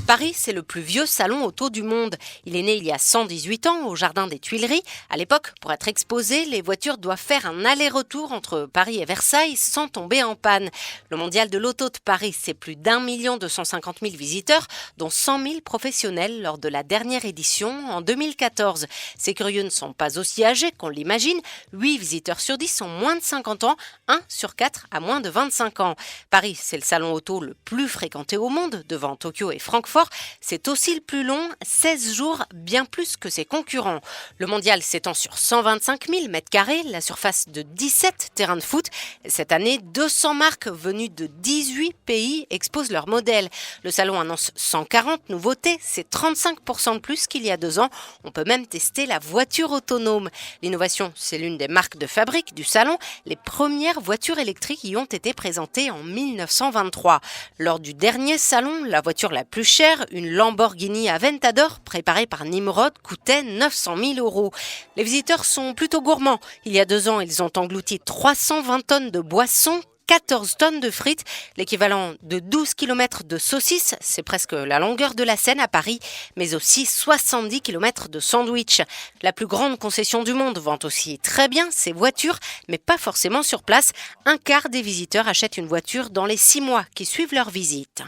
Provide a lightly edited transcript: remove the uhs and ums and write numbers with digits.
Paris, c'est le plus vieux salon auto du monde. Il est né il y a 118 ans au jardin des Tuileries. À l'époque, pour être exposées, les voitures doivent faire un aller-retour entre Paris et Versailles sans tomber en panne. Le mondial de l'auto de Paris, c'est plus d'1 250 000 visiteurs, dont 100 000 professionnels lors de la dernière édition en 2014. Ces curieux ne sont pas aussi âgés qu'on l'imagine. 8 visiteurs sur 10 ont moins de 50 ans, 1 sur 4 a moins de 25 ans. Paris, c'est le salon auto le plus fréquenté au monde, devant Tokyo et Francfort. C'est aussi le plus long, 16 jours, bien plus que ses concurrents. Le mondial s'étend sur 125 000 mètres carrés, la surface de 17 terrains de foot. Cette année, 200 marques venues de 18 pays exposent leurs modèles. Le salon annonce 140 nouveautés, c'est 35% de plus qu'il y a 2 ans. On peut même tester la voiture autonome. L'innovation, c'est l'une des marques de fabrique du salon. Les premières voitures électriques y ont été présentées en 1923. Lors du dernier salon, la voiture la plus chère, une Lamborghini Aventador préparée par Nimrod, coûtait 900 000 €. Les visiteurs sont plutôt gourmands. Il y a 2 ans, ils ont englouti 320 tonnes de boissons, 14 tonnes de frites, l'équivalent de 12 km de saucisses, c'est presque la longueur de la Seine à Paris, mais aussi 70 km de sandwich. La plus grande concession du monde vend aussi très bien ses voitures, mais pas forcément sur place. Un quart des visiteurs achètent une voiture dans les 6 mois qui suivent leur visite.